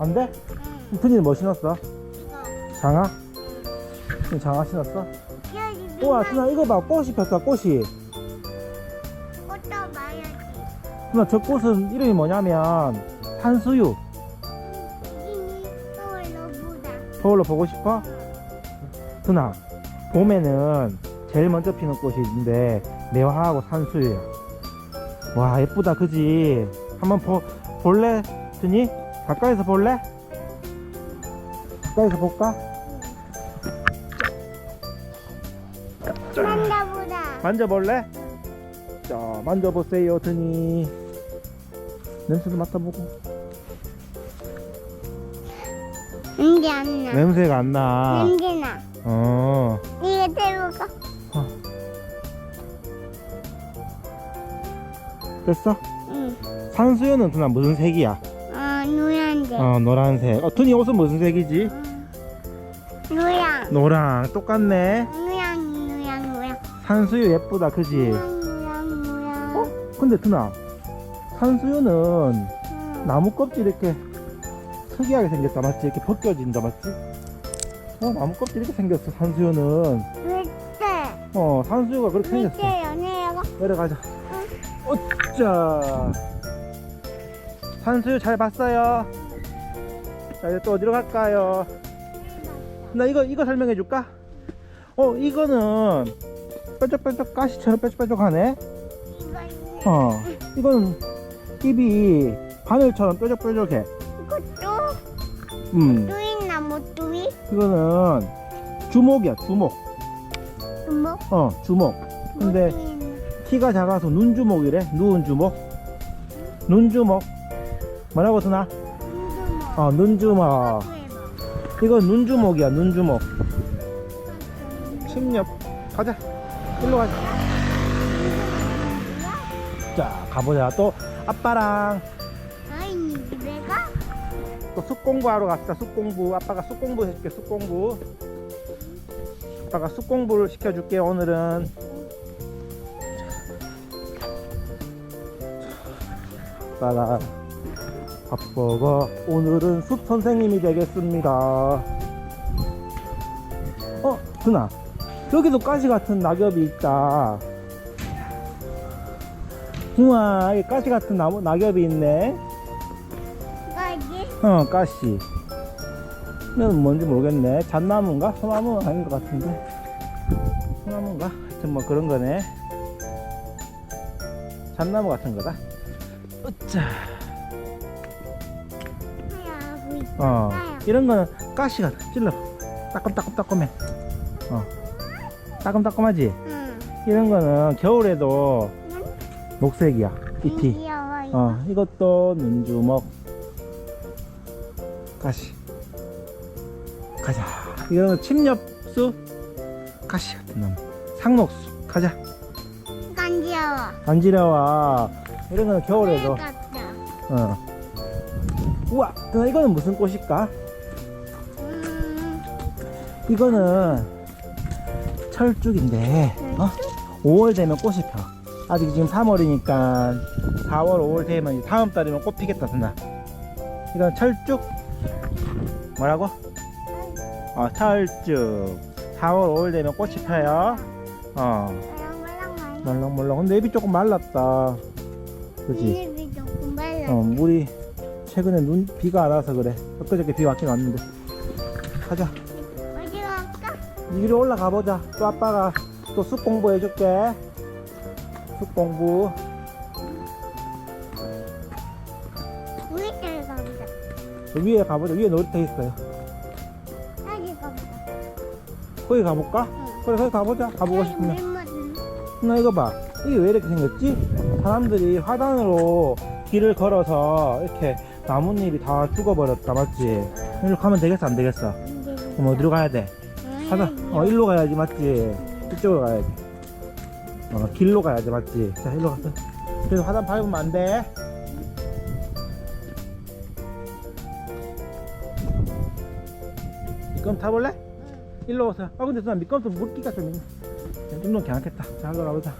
안 돼? 응. 튼이는 뭐 신었어? 이거. 장화? 응. 튼이 장화 신었어? 여기 우와 튼아 이거 봐 꽃이 폈다 꽃이. 꽃도 봐야지. 튼아 저 꽃은 이름이 뭐냐면 산수유. 이미 서울로 보다. 서울로 보고 싶어? 튼아 봄에는 제일 먼저 피는 꽃이 있는데 매화하고 산수유야. 와 예쁘다 그지? 한번 볼래? 튼이? 가까이서 볼래? 가까이서 볼까? 만나보다. 만져볼래? 자 만져보세요 튼이. 냄새도 맡아보고. 냄새 안 나. 냄새가 안 나. 냄새 나. 이거 들어가. 됐어? 응. 산수유는 튼아 무슨 색이야? 노란색. 노란색. 튼이 옷은 무슨 색이지? 노랑. 노랑 똑같네. 노랑. 산수유 예쁘다 그지? 노랑. 근데 튼아 산수유는 응. 나무 껍질 이렇게 특이하게 생겼다 맞지? 이렇게 벗겨진다 맞지? 나무 껍질 이렇게 생겼어 산수유는. 왜 산수유가 그렇게 생겼어. 연애가? 내려가자. 어짜 산수유 잘 봤어요. 자 이제 또 어디로 갈까요? 나 이거 설명해 줄까? 이거는 뾰족뾰족 가시처럼 뾰족뾰족하네. 이거는 입이 바늘처럼 뾰족뾰족해. 이것도 또 있나 뭐 또이? 이거는 주먹이야 주먹. 주먹? 주먹. 근데 키가 작아서 눈주먹이래. 누운 주먹. 눈주먹. 뭐라고 쓰나? 눈주먹. 이건 눈주먹이야 눈주먹. 침엽. 가자. 일로 가자. 자 가보자. 또 아빠랑 아니 집에 가? 또 숲공부하러 갑시다. 숲공부. 아빠가 숲공부 해줄게. 숲공부. 아빠가 숲공부를 시켜줄게 오늘은. 아빠가 아빠가 오늘은 숲 선생님이 되겠습니다. 튼아 여기도 가시 같은 낙엽이 있다. 우와 여기 가시 같은 낙엽이 있네. 가지? 가시. 이건 뭔지 모르겠네. 잣나무인가? 소나무는 아닌 것 같은데. 소나무인가? 하여튼 뭐 그런 거네. 잣나무 같은 거다. 으짜. 이런 거는 가시가 찔러. 따끔따끔따끔해. 따끔따끔하지? 응. 이런 거는 겨울에도 녹색이야. 잎이. 귀여워. 이것도 눈주먹. 가시. 가자. 이거는 침엽수. 가시 같은 나무. 상록수. 가자. 간지러워. 간지러워. 이런 거는 겨울에도. 같다. 우와. 이거는 무슨 꽃일까? 이거는 철쭉인데 5월 되면 꽃이 펴. 아직 지금 3월이니까 4월 5월 되면 이제 다음 달이면 꽃 피겠다. 튼아 이건 철쭉. 뭐라고? 철쭉. 4월 5월 되면 꽃이 펴요. 말랑말랑. 근데 잎이 조금 말랐다 그치? 입이 조금 말라. 물이 최근에 비가 안 와서 그래. 엊그저께 비 왔긴 왔는데. 가자. 어디 갈까? 위로 올라가 보자. 또 아빠가 또 숲 공부 해줄게. 숲 공부. 우리끼리 가보자. 위에 가보자. 위에 놀이터 있어요. 여기 가보자. 거기 가볼까? 응. 그래 거기 가보자. 가보고 싶으면. 멤버들. 나 이거 봐. 이게 왜 이렇게 생겼지? 사람들이 화단으로 길을 걸어서 이렇게 나뭇잎이 다 죽어버렸다 맞지? 일로 가면 되겠어 안 되겠어? 그럼 어디로 가야 돼? 가자. 일로 가야지 맞지? 이쪽으로 가야지. 길로 가야지 맞지? 자 일로 가서. 그래서 화단 밟으면 안 돼. 미끄럼 타볼래? 일로 오세요. 근데 나 미끄럼도 물기가 좀 있네. 좀 괜찮겠다. 자 일로 가보자.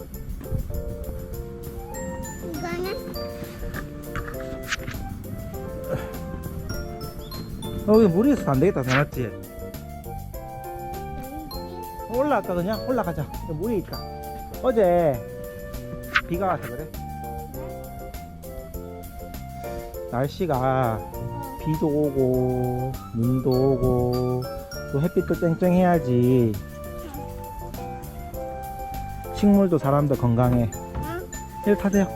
이거는 여기 물이 있어서 안 되겠다. 다 맞지? 올라갈까 그냥? 올라가자. 여기 물이 있다. 어제 비가 와서 그래. 날씨가 비도 오고 눈도 오고 또 햇빛도 쨍쨍해야지 식물도 사람도 건강해. 응? 일 타세요.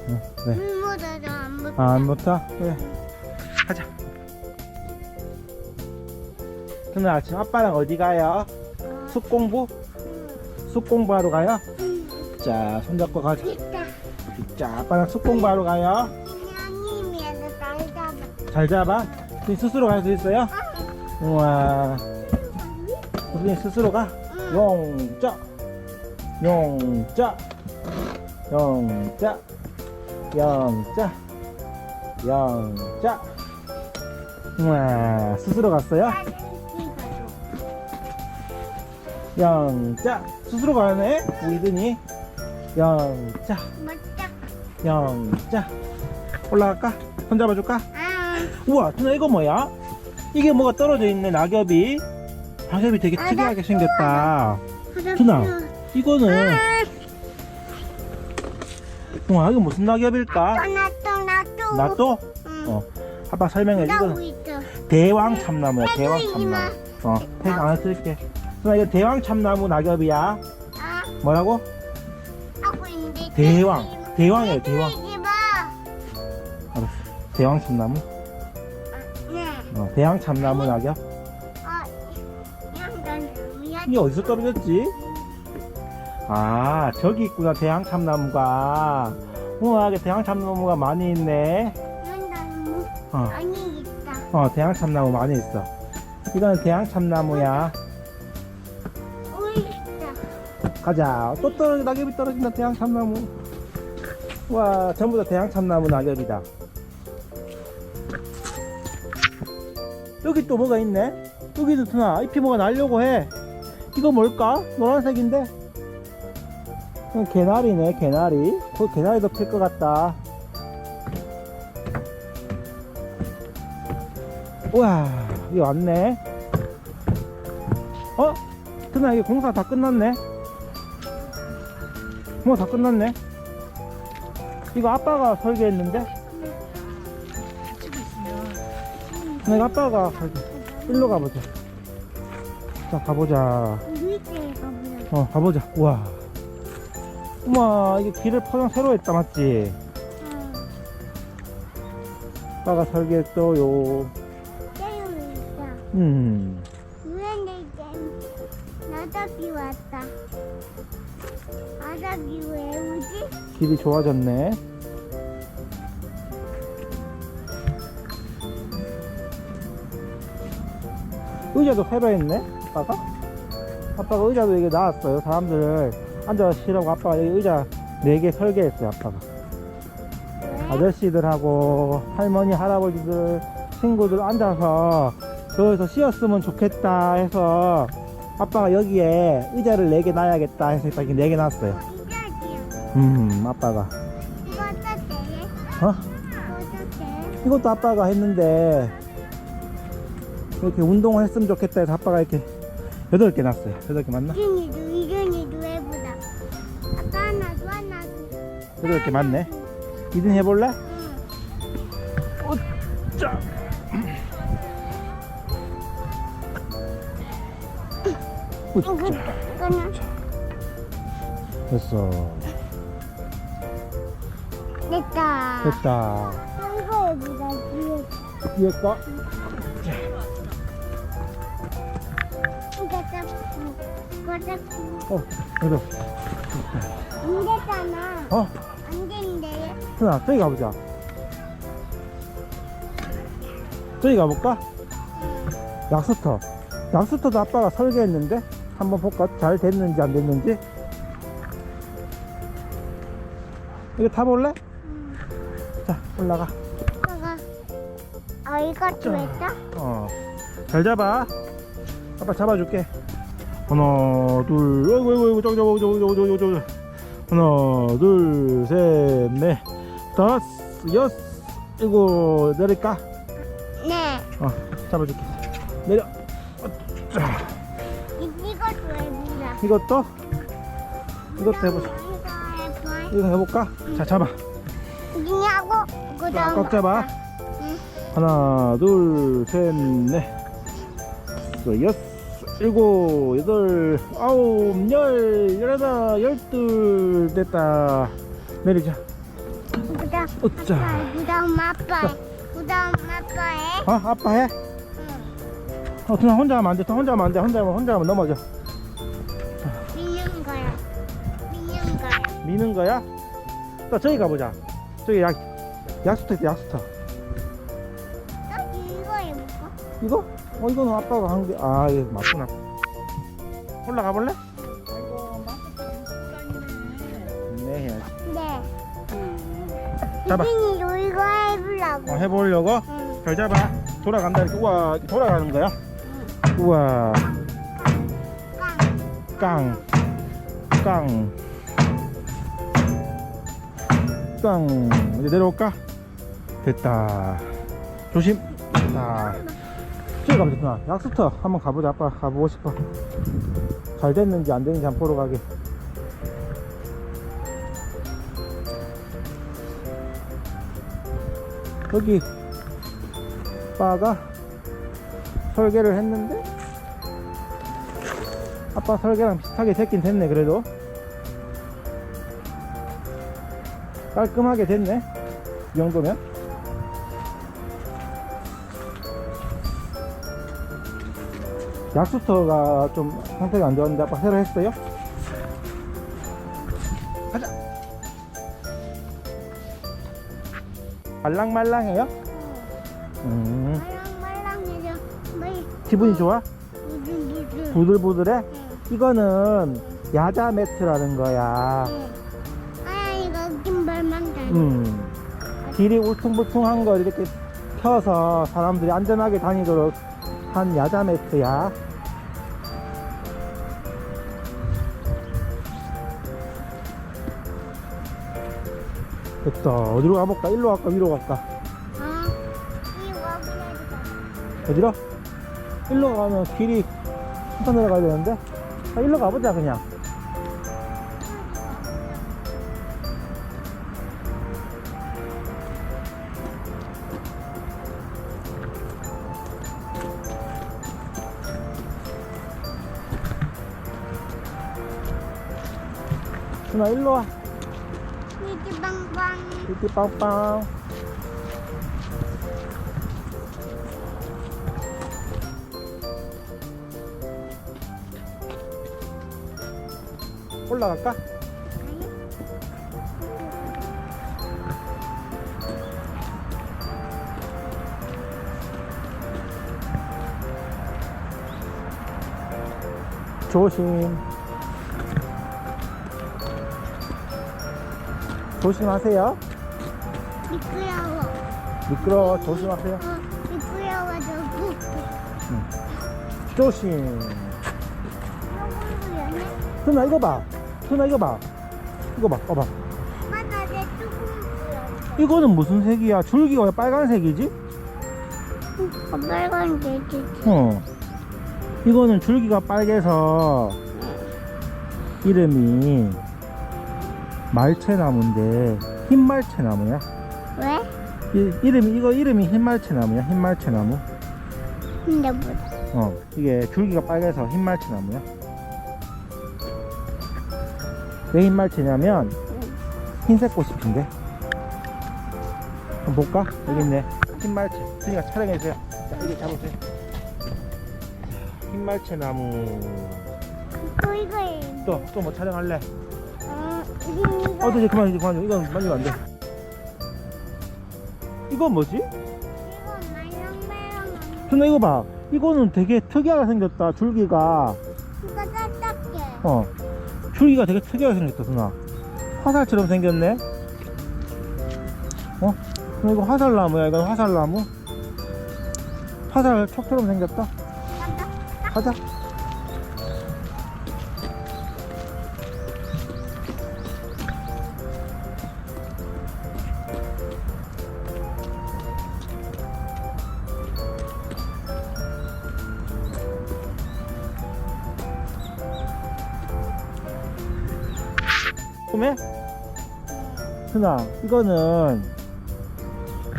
응. 네. 물 묻어도 안 묻어. 아, 안 붙어? 그래. 가자. 오늘 아침 아빠랑 어디 가요? 숙공부? 숙공부하러 가요? 자, 손잡고 가자. 있다. 자, 아빠랑 숙공부하러 가요. 형님이랑 날 잡아. 잘 잡아. 우리 스스로 갈 수 있어요? 우와. 우리 스스로 가. 용자. 용자. 용자. 영자. 영자. 우와. 스스로 갔어요? 영자. 스스로 가네? 우이든이. 영자. 맞다. 영자. 올라갈까? 손 잡아줄까? 아. 우와, 누나 이거 뭐야? 이게 뭐가 떨어져 있네, 낙엽이. 낙엽이 되게 특이하게 생겼다. 누나, 이거는, 우와, 이거 무슨 낙엽일까? 나또. 나 또? 응. 어, 아빠 설명해. 나고 이거는 있어. 대왕 참나무야, 대왕 해도 참나무. 택 안에 쓸게. 누나, 이거 대왕 참나무 낙엽이야. 아. 뭐라고? 하고 있는데. 대왕. 대왕이에요, 대왕. 때리지 마. 알았어. 대왕 참나무? 네. 대왕 참나무 낙엽? 미안. 이게 어디서 떨어졌지? 아, 저기 있구나, 대왕 참나무가. 우와, 이게 대왕 참나무가 많이 있네. 나무 어, 아니 있다. 대왕 참나무 많이 있어. 이거는 대왕 참나무야. 우리 있다. 가자. 또 낙엽이 떨어진다, 대왕 참나무. 와, 전부 다 대왕 참나무 낙엽이다. 여기 또 뭐가 있네? 여기도 누나, 잎이 뭐가 날려고 해. 이거 뭘까? 노란색인데? 이건 개나리네, 개나리. 개나리도 필 것 같다. 우와, 여기 왔네. 어? 누나, 이게 공사 다 끝났네. 뭐 다 끝났네. 이거 아빠가 설계했는데? 내가 아빠가 설계. 일로 가보자. 자, 가보자. 우리 때 가보자. 가보자. 우와. 우와, 이게 길을 포장 새로 했다, 맞지? 아빠가 설계했어요. 때리고 있다. 유엔데 이제 나답이 왔다. 나답이 왜 오지? 길이 좋아졌네. 의자도 새로 했네, 아빠가? 아빠가 의자도 이게 나왔어요. 사람들 앉아서 쉬라고 아빠가 여기 의자 4개 설계했어요, 아빠가. 왜? 아저씨들하고 할머니, 할아버지들, 친구들 앉아서 여기서 쉬었으면 좋겠다 해서 아빠가 여기에 의자를 4개 놔야겠다 해서 딱 4개 놨어요. 이자지요. 아빠가. 이거 어떻게? 어? 어떻게? 이것도 아빠가 했는데 이렇게 운동을 했으면 좋겠다 해서 아빠가 이렇게 8개 놨어요. 8개 맞나? 이준이도 해보자. 아까 하나도. 8개 맞네. 이든 해볼래? 응. 자. 이거는 됐어. 됐다. 됐다. 이거 해보자. 뒤에. 뒤에 거? 그래도. 안 되잖아. 어? 안 된대. 누나, 저기 가보자. 저기 가볼까? 약수터. 약수터도 아빠가 설계했는데? 한번 볼까? 잘 됐는지 안 됐는지? 이거 타볼래? 자, 올라가. 이것도 했다? 잘 잡아. 아빠 잡아줄게. 하나, 둘, 어이구, 저기. 하나, 둘, 셋, 넷, 다섯, 여섯, 일곱, 내릴까? 네. 잡아줄게. 내려. 자, 이것도 해보자. 이것도 해보자. 이거 해볼까? 자, 잡아. 이하고 그 자, 다음 꽉 잡아. 응. 하나, 둘, 셋, 넷, 여섯, 일곱, 여덟, 아홉, 열, 열하나, 열둘 됐다. 내리자. 그다음 으쌰. 아빠, 그다음 아빠, 그다음 아빠해. 아빠 해? 응. 그냥 혼자 하면 안 돼. 혼자 하면 안 돼. 혼자 하면 넘어져. 미는 거야. 미는 거야. 미는 거야? 또 저기 가보자. 저기 약수터 있다, 약수터. 너 이거 해볼까? 이거? 이거는 아빠가 한 게, 이거 맞구나. 올라가 볼래? 네, 해야지. 네. 잡아. 이진이 이거 해보려고. 해보려고? 응. 잘 잡아. 돌아간다. 이렇게. 우와, 돌아가는 거야? 우와, 깡. 깡. 이제 내려올까? 됐다. 조심. 됐다. 저기 가보자, 누나. 약수터 한번 가보자. 아빠 가보고 싶어. 잘 됐는지 안 됐는지 한번 보러 가게. 여기 아빠가 설계를 했는데 아빠 설계랑 비슷하게 됐긴 됐네. 그래도 깔끔하게 됐네. 이 정도면. 약수터가 좀 상태가 안 좋았는데 아빠 새로 했어요? 가자. 말랑말랑해요? 말랑말랑해져. 기분이 좋아? 부들부들. 부들부들해? 응. 이거는 야자 매트라는 거야. 응. 이거 긴발만 달. 길이 울퉁불퉁한 걸 이렇게 펴서 사람들이 안전하게 다니도록 한 야자 매트야. 됐다. 어디로 가볼까? 일로 갈까? 위로 갈까? 이거 그래도 어디로? 일로 가면 길이 한번 내려가야 되는데? 일로 가보자 그냥. 누나 일로 와. 삐끼빵빵. 삐삐빵빵. 올라갈까? 조심. 조심하세요. 미끄러워. 미끄러워. 조심하세요. 미끄러워가지고. 조심. 이거 연해. 누나 이거 봐. 누나 이거 봐. 이거 봐. 봐봐. 맞아, 내 조금 보여. 이거는 무슨 색이야? 줄기가 왜 빨간색이지? 빨간 게지. 이거는 줄기가 빨개서 이름이 말채나무인데 흰말채나무야. 왜? 이름이 흰말채나무야. 흰말채나무. 근데 뭐야? 이게 줄기가 빨개서 흰말채나무야. 왜 흰말채냐면 흰색 꽃이 핀대. 한번 볼까? 여기 있네. 흰말채. 준이가 촬영해주세요. 자, 이렇게 잡으세요. 흰말채나무. 이거에. 또 뭐 촬영할래? 이거. 이제 그만. 이건 만지면 안 돼. 이건 뭐지? 이거 말랑말랑. 준아 이거 봐. 이거는 되게 특이하게 생겼다. 줄기가. 이거 딱딱해. 줄기가 되게 특이하게 생겼다. 준아. 화살처럼 생겼네. 준아 이거 화살나무야. 이건 화살나무. 화살 촉처럼 생겼다. 가자. 조그매? 순아, 이거는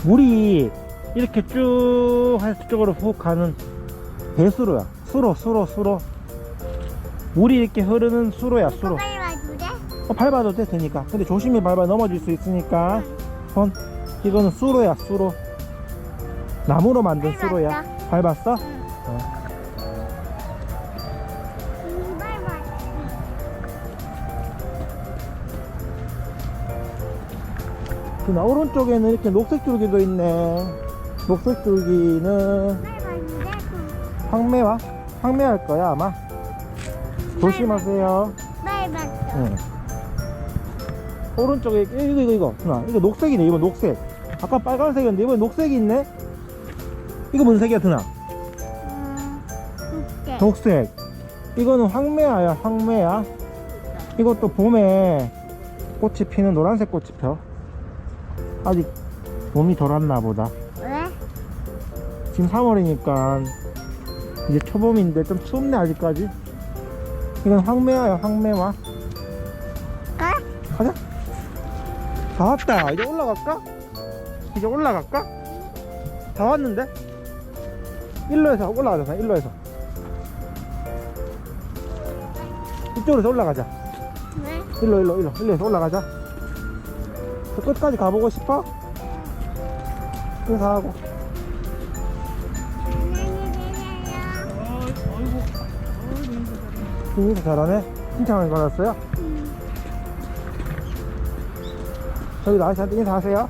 물이 이렇게 쭉 해서 쪽으로 훅 가는 배수로야. 수로. 물이 이렇게 흐르는 수로야, 수로. 빨리 와도 돼? 밟아도 돼, 되니까. 근데 조심히 밟아 넘어질 수 있으니까. 손. 이거는 수로야, 수로. 나무로 만든 밟았어. 수로야. 밟았어? 응. 빨리 와. 그 오른쪽에는 이렇게 녹색 줄기도 있네. 녹색 줄기는 빨리 와도 돼? 황매와? 황매할 거야, 아마. 조심하세요. 빨리 왔어. 응. 오른쪽에, 이거. 누나, 이거 녹색이네, 이거 녹색. 아까 빨간색이었는데, 이번에 녹색이 있네? 이거 무슨 색이야, 누나? 국제. 녹색. 이거는 황매야야, 황매야. 이것도 봄에 꽃이 피는 노란색 꽃이 펴. 아직 봄이 덜 왔나 보다. 왜? 지금 3월이니까 이제 초봄인데 좀 춥네, 아직까지. 이건 황매야야, 황매와. 가? 가자. 다 왔다. 이제 올라갈까? 다 왔는데? 일로에서 올라가자. 일로에서. 이쪽으로 올라가자. 왜? 일로에서 올라가자. 저 끝까지 가보고 싶어? 인사하고. 인사 잘하네. 칭찬을 받았어요? 저기 아저씨한테 인사하세요.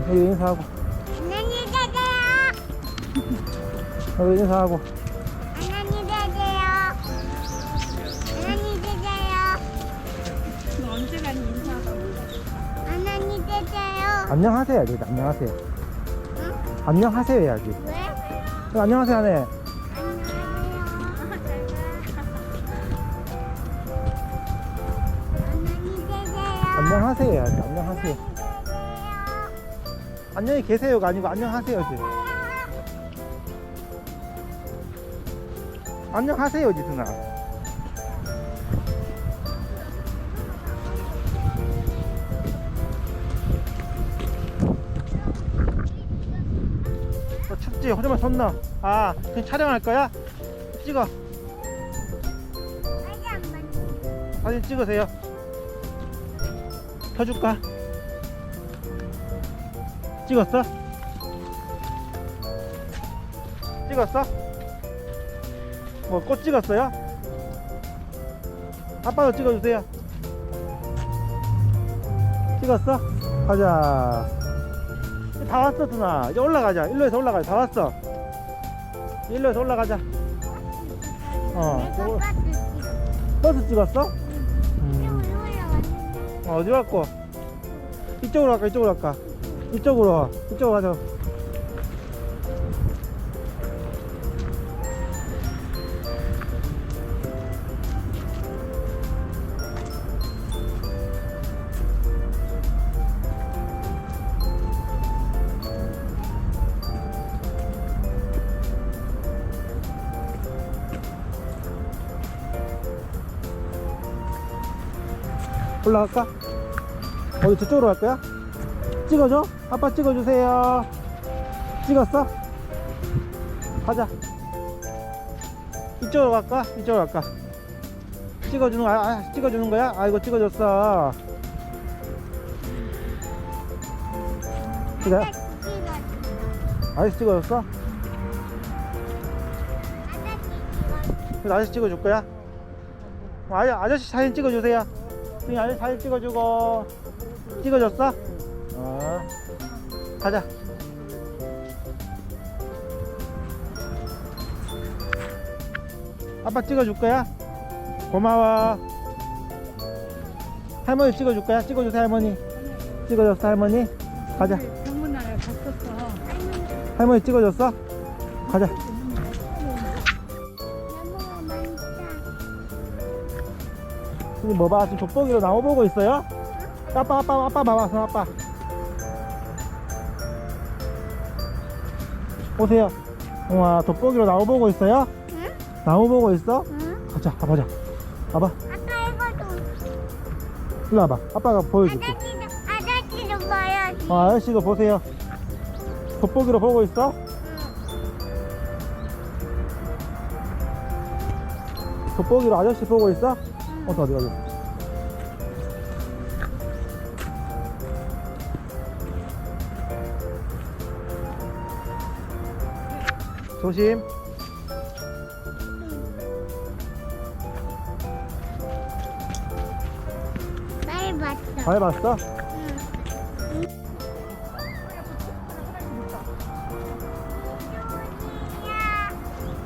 여기 인사하고. 안녕히 계세요. 여기 인사하고. 안녕히 계세요. 안녕히 계세요. 너 언제 가니 인사하고. 안녕히 계세요. 안녕하세요 해야지. 안녕하세요. 응? 안녕하세요 해야지. 왜? 안녕하세요 하네. 안녕하세요 해야지. 안녕하세요. 안녕히 계세요가 아니고 안녕하세요지. 안녕하세요지, 누나. 춥지? 호주만 손 넣어. 아, 지금 촬영할 거야? 찍어. 사진 찍으세요. 켜줄까? 찍었어? 뭐 꽃 찍었어요? 아빠도 찍어주세요. 찍었어? 가자. 다 왔어, 누나. 이제 올라가자. 일로에서 올라가자. 다 왔어. 일로에서 올라가자. 버스 찍었어? 어디 갔고? 이쪽으로 갈까? 이쪽으로 가자. 올라갈까? 어디 저쪽으로 갈 거야? 찍어줘? 아빠 찍어주세요. 찍었어? 가자. 이쪽으로 갈까? 찍어주는 거야? 찍어주는 거야? 아, 이거 찍어줬어. 그래? 아저씨 찍어줬어? 그래, 아저씨 찍어줄 거야? 아저씨 사진 찍어주세요. 아저씨 사진 찍어주고. 찍어줬어? 가자. 아빠 찍어줄 거야? 고마워. 할머니 찍어줄 거야? 찍어주세요, 할머니. 찍어줬어, 할머니. 가자. 병문안에 갔었어. 할머니 찍어줬어? 가자. 지금 뭐 봐? 지금 돋보기로 나무 보고 있어요? 아빠 봐봐, 손 아빠. 오세요. 우와, 돋보기로 나무 보고 있어요? 응? 나무 보고 있어? 응? 가자, 가보자. 봐봐. 아빠 이거도. 일로 와봐. 아빠가 보여줄게. 아저씨도 봐야지. 아저씨도 보세요. 돋보기로 보고 있어? 돋보기로 아저씨 보고 있어? 어디. 조심. 날 봤어. 잘 봤어?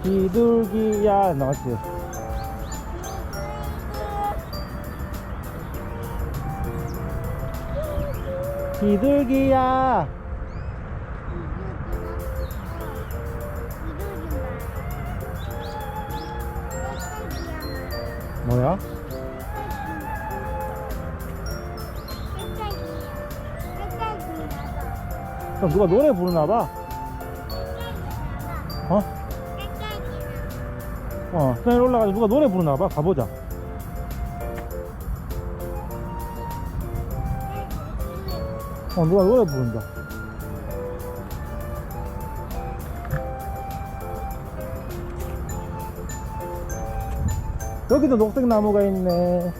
비둘기야, 나왔지? 비둘기야. 뭐야? 그럼 누가 노래 부르나봐. 산에 올라가서 누가 노래 부르나봐. 가보자. 누가 노래 부른다. 여기도 녹색 나무가 있네.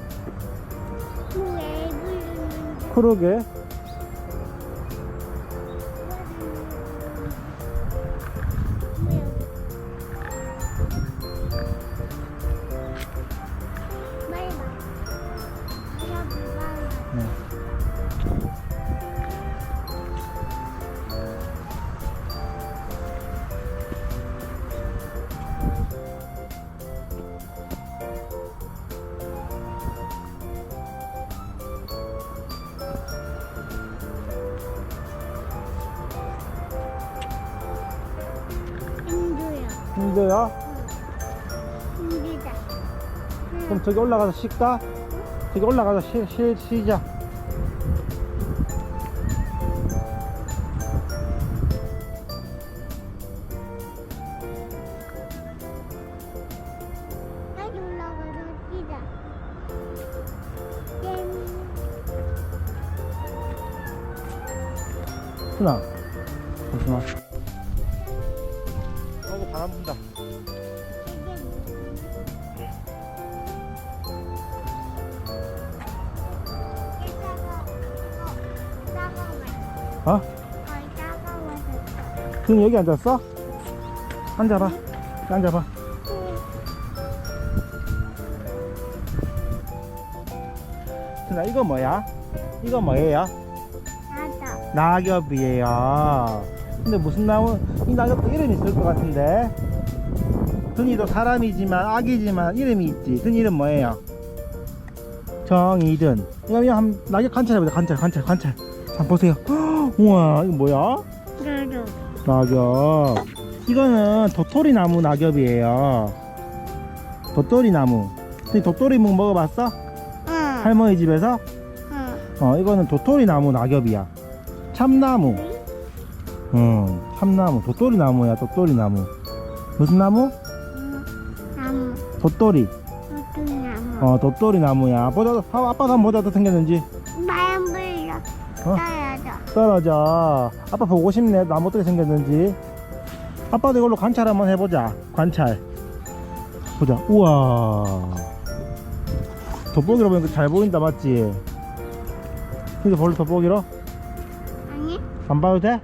그러게. 힘들어? 힘들다. 그럼 저기 올라가서 쉴까? 저기 올라가서 쉬자. 여기 올라가서 뛰자. 순아, 잠시만. 바람 분다. 어? 지금 여기 앉았어? 앉아봐. 앉아봐. 순아, 이거 뭐야? 이거 뭐예요? 낙엽이에요. 근데 무슨 나무? 이 낙엽도 이름이 있을 것 같은데. 든이도 사람이지만 아기지만 이름이 있지. 든 이름 뭐예요? 정이든. 이거 한 낙엽 관찰해보자. 관찰. 자, 보세요. 우와, 이거 뭐야? 낙엽. 이거는 도토리 나무 낙엽이에요. 도토리 나무. 든 도토리 묵 먹어봤어? 응. 할머니 집에서? 응. 이거는 도토리 나무 낙엽이야. 참나무. 참나무. 도토리 나무야, 도토리 나무. 무슨 나무? 나무. 도토리. 나무. 도토리 나무야. 아빠도 한번 보자, 어떻게 생겼는지. 바람 불려. 떨어져. 떨어져. 아빠 보고 싶네, 나무 어떻게 생겼는지. 아빠도 이걸로 관찰 한번 해보자. 관찰. 보자. 우와. 돋보기로 보니까 잘 보인다, 맞지? 이거 볼래, 돋보기로? 아니? 안 봐도 돼?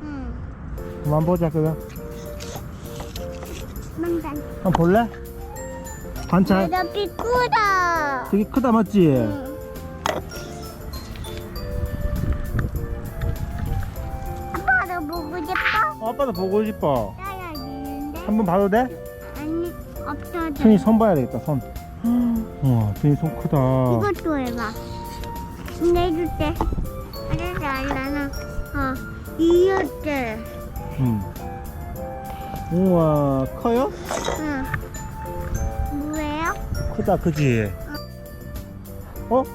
응. 한번 보자, 그거. 망단. 한번 볼래? 관찰. 높이 크다. 되게 크다, 맞지? 응. 아빠도 보고 싶어? 아빠도 보고 싶어. 따야 되는데? 한번 봐도 돼? 아니, 없어져. 준이 손 봐야 되겠다, 손. 우와, 준이 손 크다. 이것도 해봐. 내줄 때. 알아서 알라나. 이었대. 우와, 커요? 응. 뭐예요? 크다, 그지?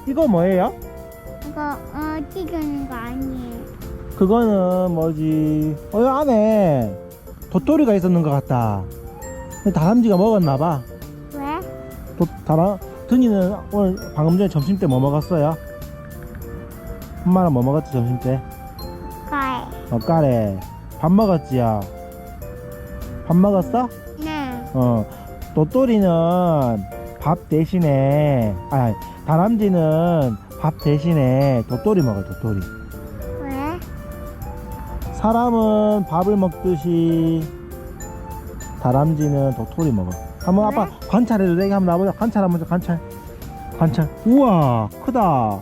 이거 뭐예요? 이거, 찍는 거 아니에요. 그거는 뭐지? 여기 안에 도토리가 있었는 것 같다. 다람쥐가 먹었나봐. 왜? 든이는 오늘 방금 전에 점심때 뭐 먹었어요? 엄마랑 뭐 먹었지 점심때? 가해. 까래. 밥 먹었지요? 밥 먹었어? 네. 도토리는 밥 대신에 다람쥐는 밥 대신에 도토리 먹어. 도토리. 왜? 사람은 밥을 먹듯이 다람쥐는 도토리 먹어. 한번 왜? 아빠 관찰해도 되게 한번 나보자. 관찰 한번 줘. 관찰. 우와 크다.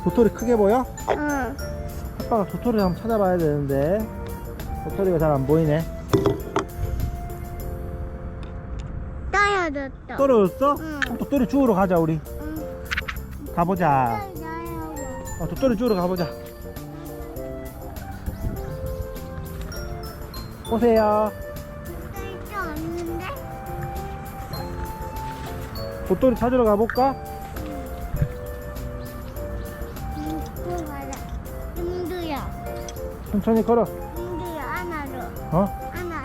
도토리 크게 보여? 응. 아빠가 도토리 한번 찾아봐야 되는데 도토리가 잘 안 보이네. 떨어졌어. 떨어졌어? 응. 그럼 도토리 주우러 가자 우리. 응. 가보자. 나요. 도토리 주우러 가보자. 오세요. 뜰수 없는데? 도토리 찾으러 가볼까? 또 가자. 힘들어. 천천히 걸어. 힘들어. 하나로. 어? 하나.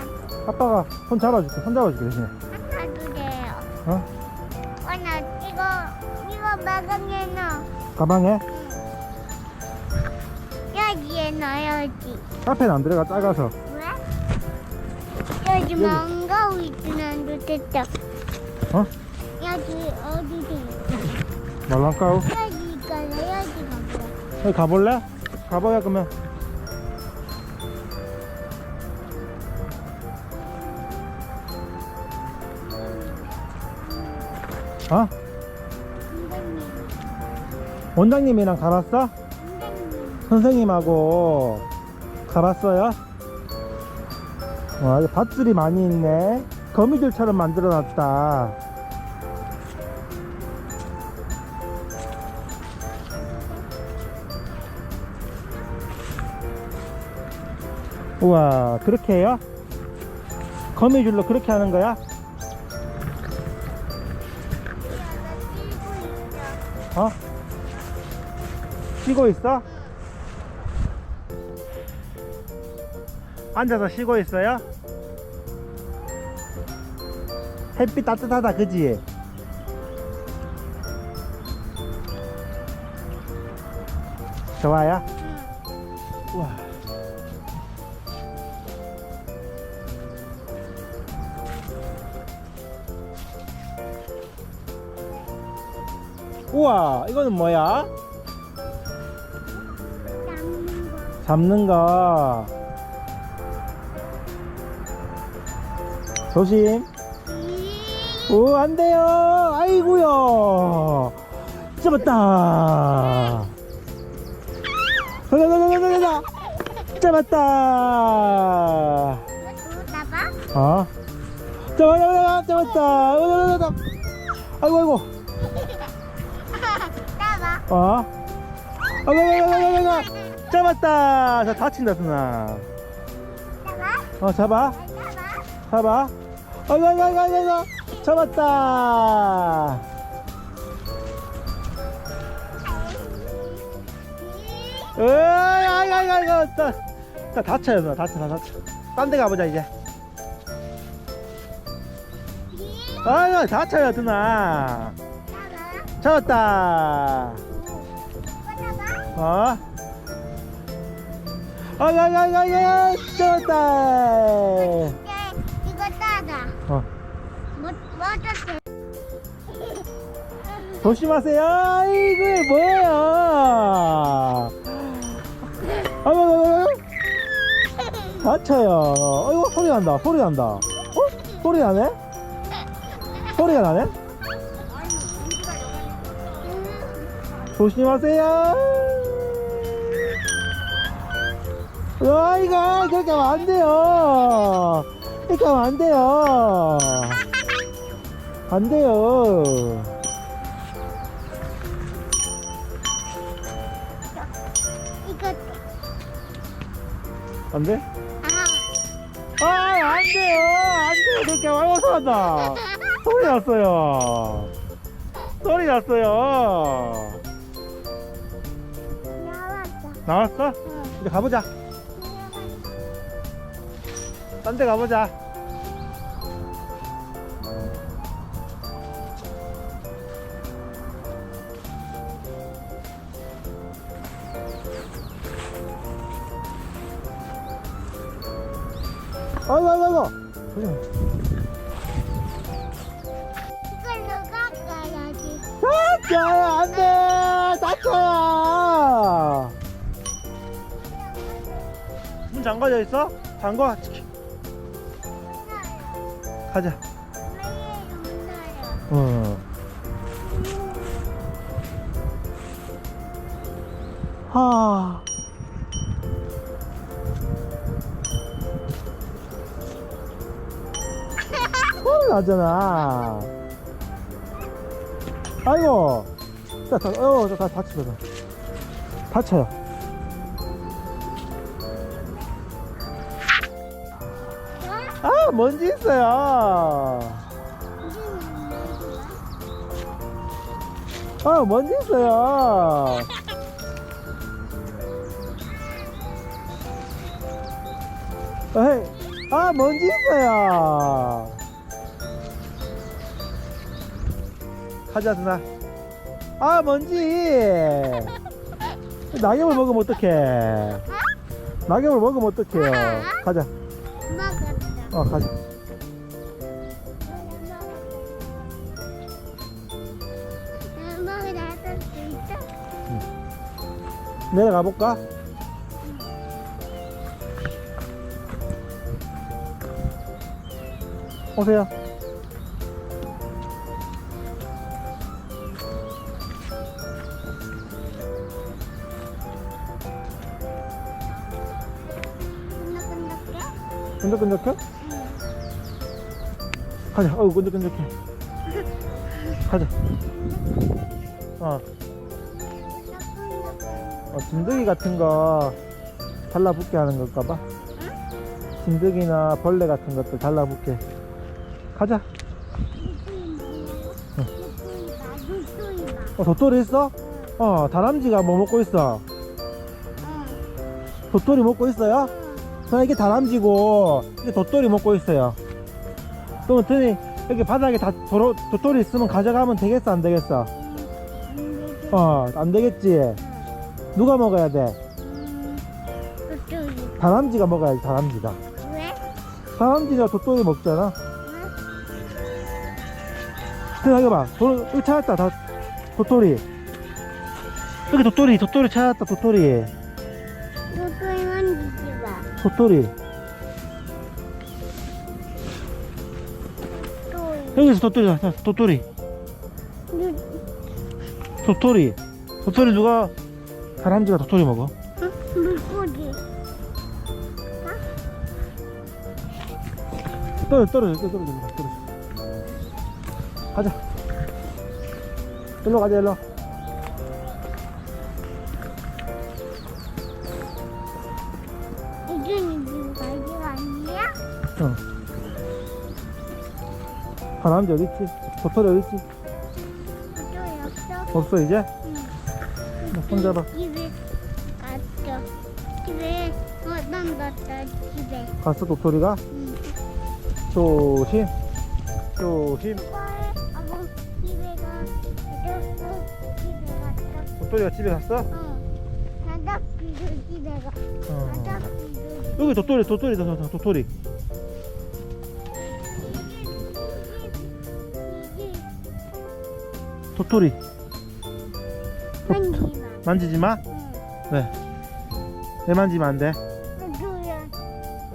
아빠가 손 잡아줄게. 손 잡아줄게 대신에. 하나도 돼요. 어? 하나 이거 마감에 넣어. 가방에? 여기에 넣어야지. 카페는 안 들어가 작아서. 왜? 여기 뭔가 있는 됐다. 어? 여기 어디지? 말랑까우. 여기 있잖아. 여기 가봐. 여기 가볼래? 가봐야 그러면. 어? 선생님. 원장님이랑 가봤어? 선생님. 선생님하고 가봤어요? 와, 여기 밧줄이 많이 있네. 거미줄처럼 만들어 놨다. 우와, 그렇게 해요? 거미줄로 그렇게 하는 거야? 어? 쉬고 있어? 앉아서 쉬고 있어요? 햇빛 따뜻하다 그지? 좋아요? 우와. 우와, 이거는 뭐야? 잡는 거. 잡는 거. 조심. 오, 안 돼요. 아이고요. 잡았다. 가가가가가가. 잡았다. 나봐? 어? 잡았다. 아이고, 아이고. 나봐. 어? 아가가가가가. 잡았다. 자, 다친다, 누나. 나봐. 잡아. 나봐. 잡아. 아가가가가가. 잡았다. 아이고, 다쳐요, 누나. 다쳐. 딴 데 가보자, 이제. 아유, 다쳐요, 누나. 나봐. 잡았다. 나봐. 어? 아가가가가. 잡았다. 이거 따다. 어. 맞았어. 조심하세요. 아이고, 이게 뭐예요? 아이고, 다쳐요. 아이고, 소리 난다. 어? 소리 나네? 소리가 나네? 조심하세요. 이거, 그렇게 하면 안 돼요. 이렇게 하면 안 돼요. 안 돼요. 이거 안 돼? 아. 안 돼요. 안 돼요. 그렇게 하면 어떡한다. 소리 났어요. 소리 났어요. 나왔어. 나왔어? 응. 이제 가보자. 딴 데 가보자. 아이고 아이고 아이고. 이걸로 깎아야지. 다쳐요 안돼. 다쳐요. 문 잠가져 있어? 잠가. 가자. 어. 하. 나잖아. 아이고. 자, 다치다. 다쳐요. 아, 먼지 있어요. 아, 먼지 있어요. 에이, 아, 먼지 있어요. 가자, 누나. 아, 먼지. 낙엽을 먹으면 어떡해. 낙엽을 먹으면 어떡해요. 가자. 먹었다. 가자. 먹으라 할수 있어? 내려가 볼까? 오세요. 끈적끈적해? 끈적끈적해? 가자. 어우, 끈적끈적해. 가자. 진드기 같은 거 달라붙게 하는 걸까봐. 진드기나 벌레 같은 것들 달라붙게. 가자. 도토리 있어? 다람쥐가 뭐 먹고 있어? 도토리 먹고 있어요? 이게 다람쥐고 이게 도토리 먹고 있어요. 그러면 드니 여기 바닥에 도토리 있으면 가져가면 되겠어 안 되겠어? 안 되겠지. 누가 먹어야 돼? 다람쥐가 먹어야지. 다람쥐가. 왜? 다람쥐가 도토리 먹잖아. 드니 여기 봐. 여기 찾았다. 도토리. 여기 도토리 찾았다. 도토리 만지지 마. 도토리. 여기서 도토리 누가 다람쥐가 도토리 먹어. 물고기. 떨어져. 가자. 일로 가자. 일로. 이준이 지금 갈기가 아니야? 다람쥐 어딨지? 도토리 어딨지? 저기 없어? 없어 이제? 응. 손 잡아. 집에 갔어. 집에 난 갔다 집에. 갔어 도토리가? 응. 조심. 아빠 집에 갔어. 도토리가 집에 갔어? 바닥비도 집에 가. 바닥비도. 여기 도토리. 도토리 만지마. 만지지 마? 응. 왜 만지면 안 돼? 누야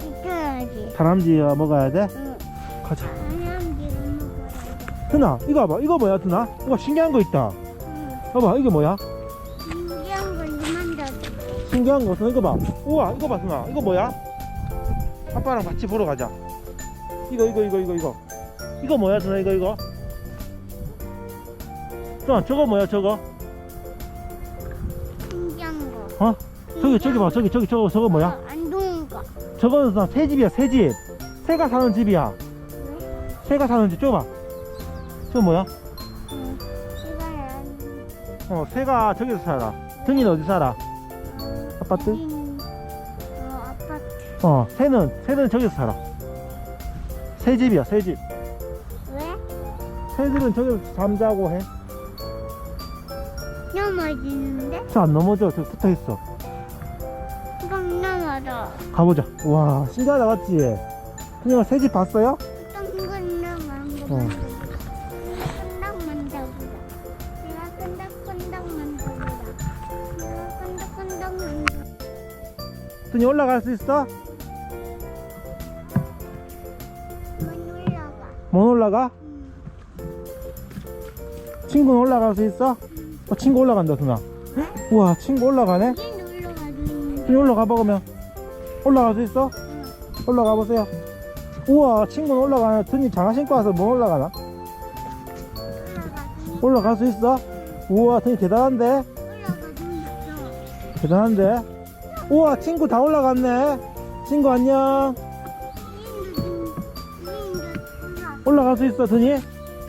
있어야지. 다람쥐가 먹어야 돼? 응. 가자. 다람쥐가 먹어야지. 드나 이거 봐봐. 이거 뭐야 드나? 이거 신기한 거 있다. 응. 봐봐 이게 뭐야? 신기한 걸 만져도. 신기한 것은 이거 봐. 우와 이거 봐 드나. 이거 뭐야? 아빠랑 같이 보러 가자. 이거 이거 뭐야 드나? 이거 드나 저거 뭐야 저거? 신기한 거. 저기 봐. 저거 뭐야? 안 좋은 거. 저거는 드나 새집이야. 새집. 새가 사는 집이야. 왜? 새가 사는 집. 저거 봐. 저거 뭐야? 응. 이거는 새가 저기서 살아. 등이는 어디 살아? 아파트? 아파트. 새는 저기서 살아. 새 집이야, 새 집. 왜? 새들은 저기 잠자고 해. 넘어지는데? 저 안 넘어져. 저 붙어 있어. 그럼 넘어져. 가보자. 와, 신기하다, 맞지? 그냥 새 집 봤어요? 덩근 넘어. 어. 끈덕만져보자. 내가 끈덕끈덕 만져보자. 내가 끈덕끈덕 만져. 튼이 올라갈 수 있어? 문 올라가. 못 올라가? 친구는 올라갈 수 있어? 친구 올라간다, 튼아. 우와, 친구 올라가네? 여긴 올라가도 튼이 올라가 봐, 그러면. 올라갈 수 있어? 올라가 보세요. 우와, 친구는 올라가네. 튼이 장화 신고 와서 못 올라가나? 올라가도 올라갈 수 있어? 우와, 튼이 대단한데? 올라가도 있어. 대단한데? 우와, 친구 다 올라갔네. 친구 안녕. 올라갈 수 있어, 튼이?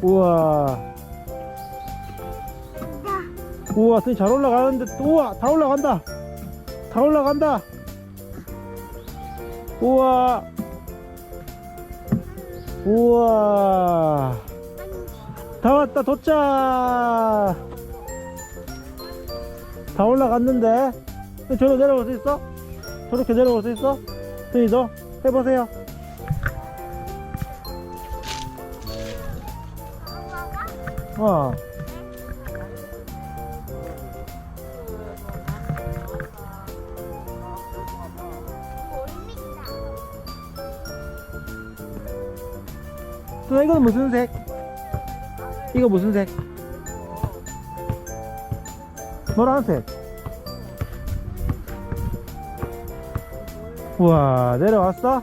우와. 우와, 튼이 잘 올라가는데, 우와, 다 올라간다. 다 올라간다. 우와. 우와. 다 왔다, 도착. 다 올라갔는데. 저로 내려올 수 있어? 저렇게 내려올 수 있어? 튼이도 해보세요. 어. 튼아, 이건 무슨 색? 이거 무슨 색? 노란색. 우와, 내려왔어?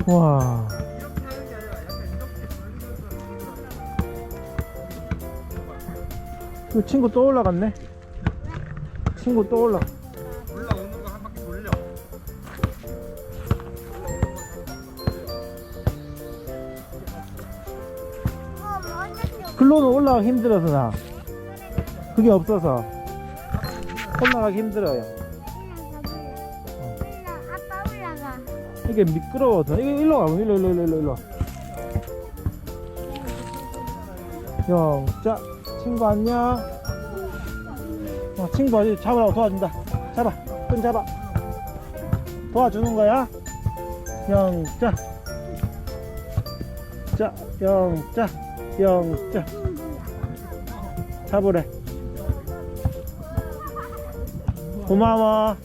우와. 그 친구 또 올라갔네. 친구 또 올라오는 거 한 바퀴 돌려. 글로는 올라가기 힘들어서 나. 그게 없어서 올라가기 힘들어요. 아빠 올라가. 이게 미끄러워서. 이거 일로 가봐. 일로. 영자, 친구 안녕. 친구 아직 잡으라고 도와준다. 잡아, 끈 잡아. 도와주는 거야. 영자. 자, 영자. 잡으래. 고마워.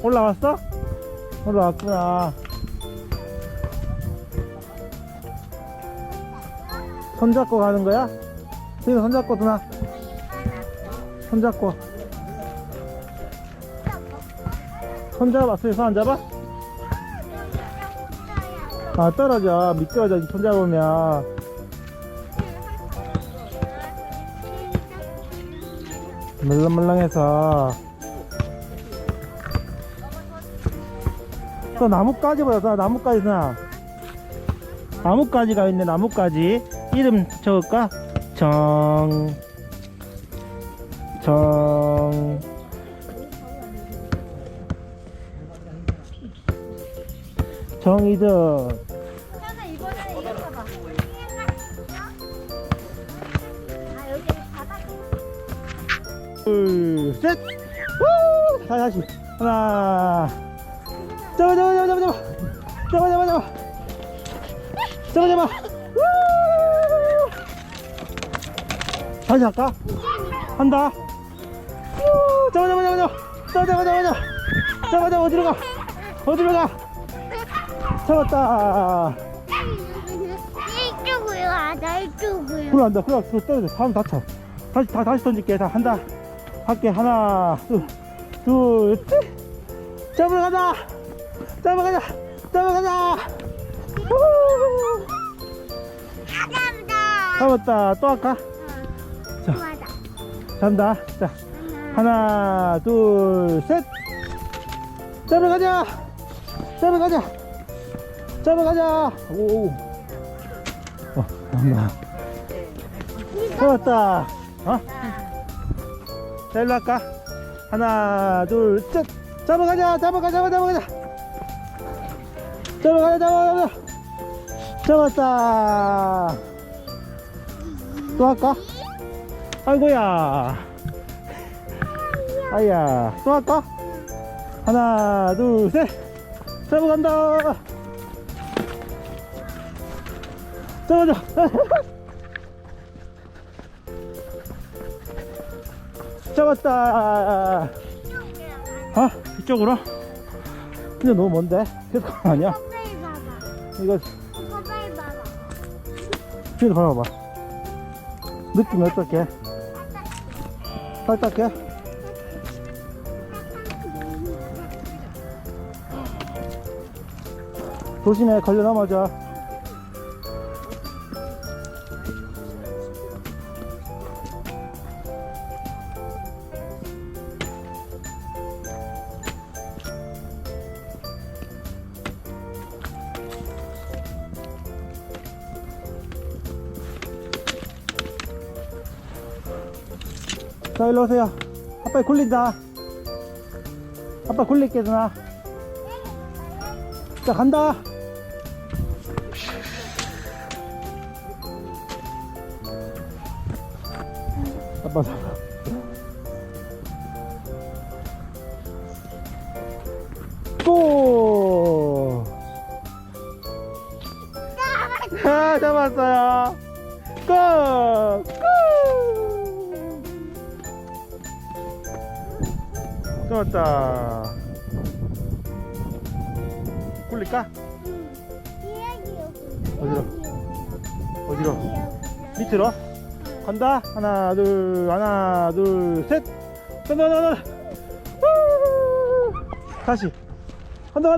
올라왔어? 올라왔구나. 손잡고 가는 거야? 지금 손잡고 누나. 손잡고. 손잡아. 손 안 잡아? 아, 떨어져. 미끄러져. 손잡으면. 물렁물렁해서. 또 나뭇가지 보자. 또 나뭇가지 누나. 나뭇가지가 있네. 나뭇가지. 이름 적을까? 정이득. 현아 이번에 이거 봐봐. 아 여기 바닥에. 둘, 셋. 우! 다시. 하나. 잡아. 우! 다시 할까? 한다. 우! 잡아. 어디로 가? 잡았다. 이쪽으로 가자. 이쪽으로. 그래, 안다. 그래, 떨어져. 다음 다쳐. 다시 던질게. 다 한다. 할게. 하나, 둘, 셋. 잡으러 가자. 우! 잡았다. 또 할까? 자. 맞아. 잔다. 자, 하나, 둘, 셋. 잡으러 가자. 오. 간다. 잡았다. 자, 일로 할까? 하나, 둘, 셋. 잡아가자. 잡아가자. 잡았다. 또 할까? 아이고야. 아야, 또 할까? 하나, 둘, 셋. 잡아간다. 잡아줘. 잡았다. 어? 이쪽으로? 근데 너무 먼데? 계속 가는 거 아니야? 빨리 봐봐. 이거, 오빠 빨리 봐봐. 뒤로 봐봐. 느낌이 어떻게? 딱딱해? 조심해, 걸려 넘어져. 자, 일로 오세요. 아빠 굴린다. 아빠 굴릴게, 누나. 자, 간다. 아빠 잡아. 또. 아, 잡았어요. 고! 고! 잡았다. 굴릴까? 어디로? 어디로? 밑으로? 간다. 하나 둘 셋. 간다. 후! 다시. 간다.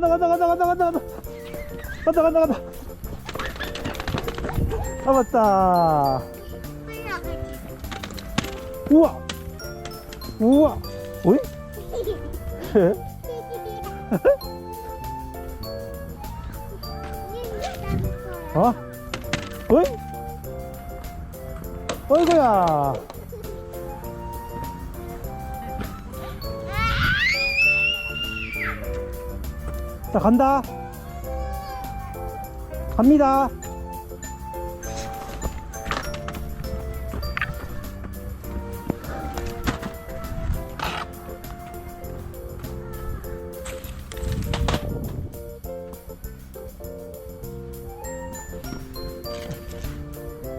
잡았다. 우와. 어이? 어? 어이? 어이구야. 자, 간다. 갑니다.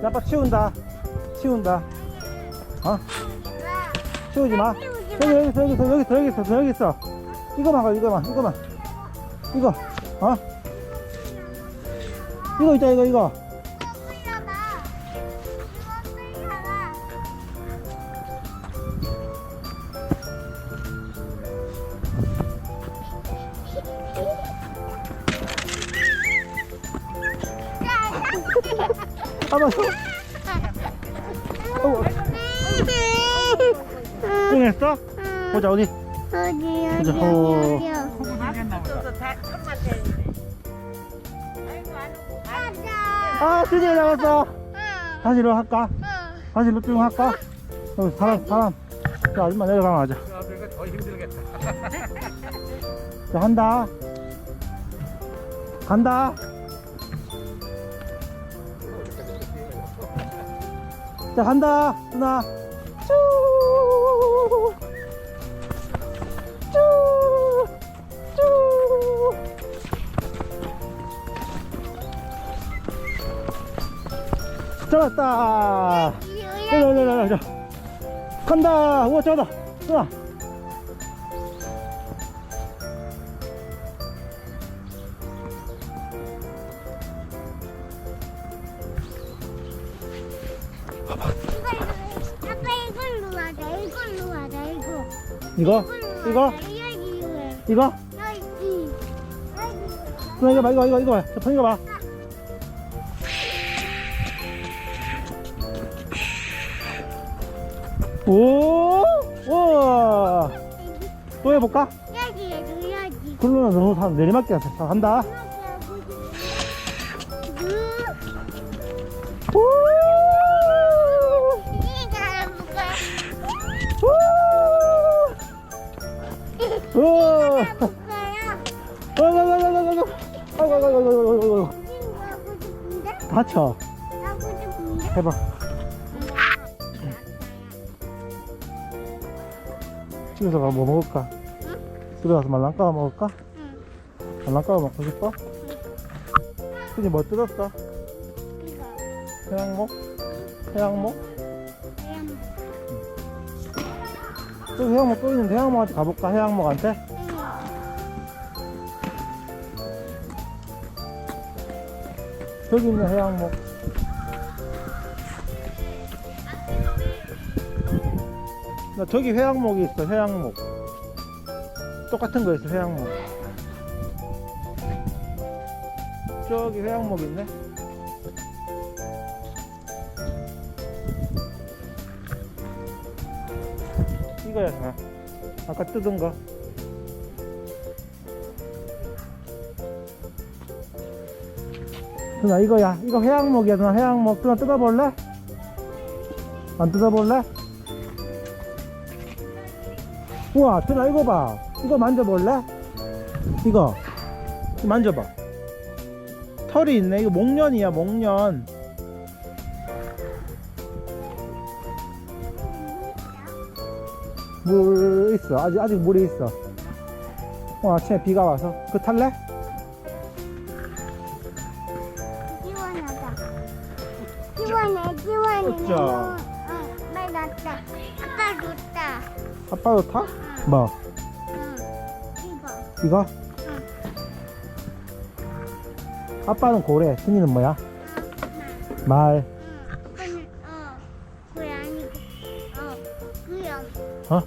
아빠 치운다. 어? 치우지 마. 여기 있어. 이거만 가, 이거만. 이거, 어? 이거 있다, 이거. 아빠, 뚱했어? 보자, 어디? 보자, 아, 드디어 잡았어. 다시 일로 할까? 다시 일로 쭉 할까? 여기 사람. 자, 아줌마 내려가면 하자. 더 힘들겠다. 자, 간다. 자, 간다. 누나. 잡았다. 자. 간다. 우와, 잡았다. 누나. 아빠 이걸로 하자. 이거? 여기. 누나, 이거 봐. 자, 편 이거 봐. 오! 우와! 또 해볼까? 여기. 굴러는 너무 내리막기야. 자, 간다. 우! 우! 다쳐. 하고 싶은데. 해봐. 집에서 가서 뭐 먹을까? 집에 가서 말랑까워 먹을까? 응. 말랑까워 먹고 싶어? 근데 뭐 뜯었어? 이거. 해양목? 해양목? 그냥. 저기 해양목 또 있는데 해양목한테 가볼까? 해양목한테? 응. 저기 있네 해양목. 나 저기 해양목이 있어. 해양목 똑같은 거 있어. 해양목 저기 해양목 있네. 이거야 다. 아까 뜯은 거. 누나 이거야. 이거 해양목이야. 누나 해양목. 누나 뜯어볼래? 안 뜯어볼래? 우와 누나 이거 봐. 이거 만져볼래? 이거 만져봐. 털이 있네. 이거 목련이야. 목련. 물 있어. 아직 물이 있어. 아침에 비가 와서. 그거 탈래? 시원하다. 시원해. 그쵸? 응. 말 났다. 아빠 좋다. 아빠도 타? 뭐? 응. 이거. 이거? 응. 아빠는 고래. 순이는 뭐야? 응. 말. 응. 고양이. 구형. 어?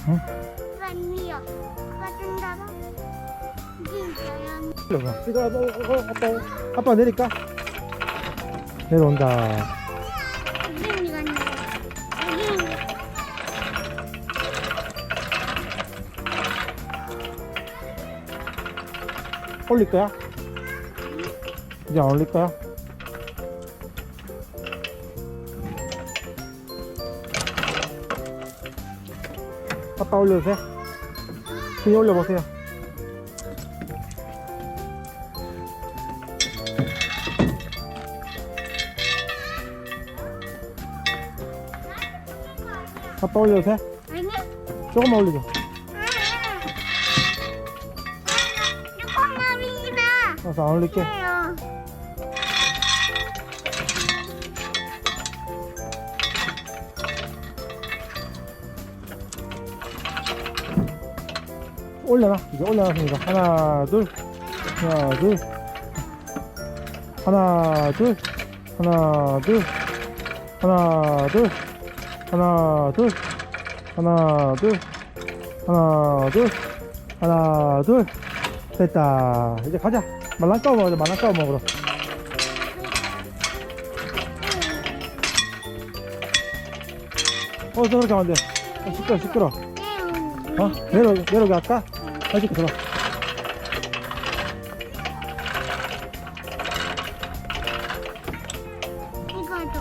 응? 아니요. 빠진다고? 진짜요? 이거 아빠 내릴까? 내려온다. 여기 갔네. 여기. 올릴 거야? 이제 안 올릴 거야? 아빠 올려도 돼? 그냥 올려보세요. 아빠 올려도 돼? 아니. 조금만 올리죠. 조금만이다. 알았어, 안 올릴게. 해요. 올려놔. 이제 올려놨습니다. 하나, 둘. 하나, 둘. 하나, 둘. 하나, 둘. 하나, 둘. 하나, 둘. 하나, 둘. 하나, 둘. 하나, 둘. 됐다. 이제 가자. 말랑까워 먹으자. 말랑까워 먹으러. 저렇게 하면 안 돼. 시끄러, 시끄러. 내려오게 할까? 아직 들어. 이거도.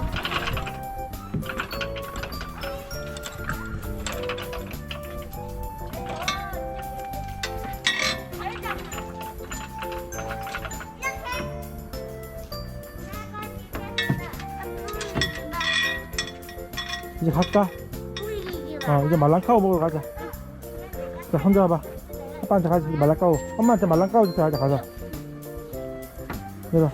이제 갈까? 보이지 마. 이제 말랑까워 먹으러 가자. 자, 혼자 와봐. 아빠한테 가자. 말랑까워. 엄마한테 말랑까워 주세요. 가자. 내려.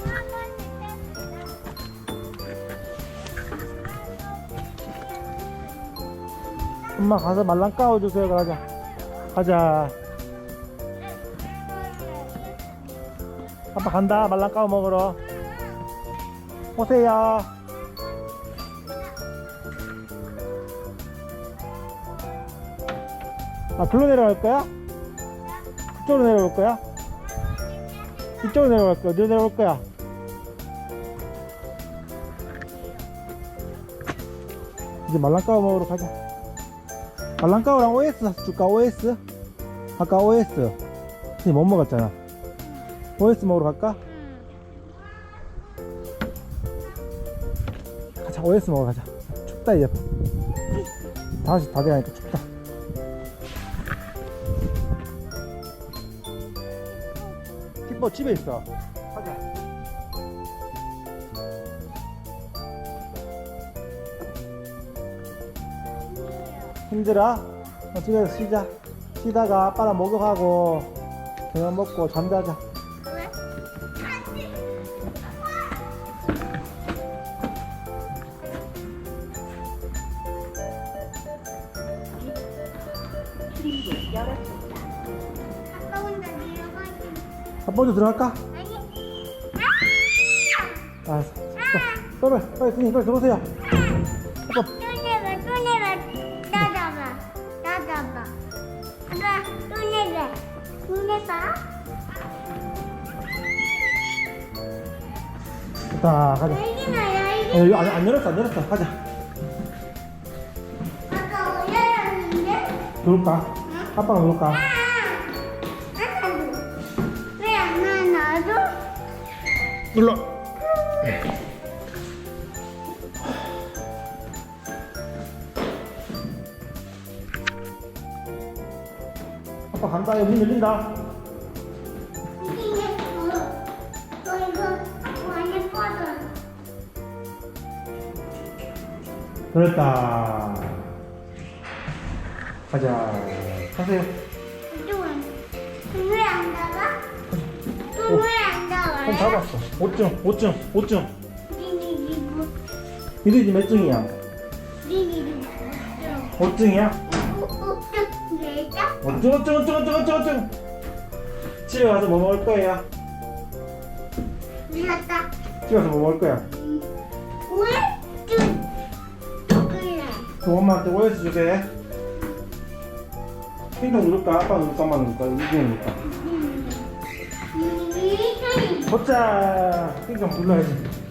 엄마 가서 말랑까워 주세요. 가자. 가자. 아빠 간다. 말랑까워 먹으러. 오세요. 글로 내려갈 거야? 그쪽으로 내려올 거야? 이쪽으로 내려갈 거야? 어디로 내려올 거야? 이제 말랑까워 먹으러 가자. 말랑까워랑 OS 사서 줄까? OS? 아까 OS 근데 못 먹었잖아. OS 먹으러 갈까? 가자, OS 먹으러 가자. 춥다, 이제. 다시 다 돼가니까 춥다. 기뻐, 집에 있어. 가자. 힘들어? 집에서 쉬자. 쉬다가 아빠랑 목욕하고 저녁 먹고 잠자자. 왜? 아빠 혼자 내려가지. 아빠 먼저 들어갈까? 아니. 알았어. 빨리 손님 빨리 들어오세요. 아빠 또 내봐. 나잡아. 아빠, 또 내봐. 자 가자. 여기나, 여기 안 열었어 가자. 아까 올려놨는데? 들어올까? 아빠가 들어올까? 왜안 나도? 눌러. 아빠 간다. 여기 문 열린다. 이게 이거 완전 꺼져. 그랬다. 가자. 가세요. 왜안 나가? 왜안 나가? 손 잡았어. 5증. 니니 미리지 몇 증이야? 5증이야? 어쩌. 집에 가서 뭐 먹을 거야? 미쳤다. 집에 가서 뭐 먹을 거야? 왜? 그래. 그 엄마한테 OS 주게. 핑크 누를까? 아빠 누를까? 엄마 누를까? 이게 누를까? 이 보자. 핑크 불러야지.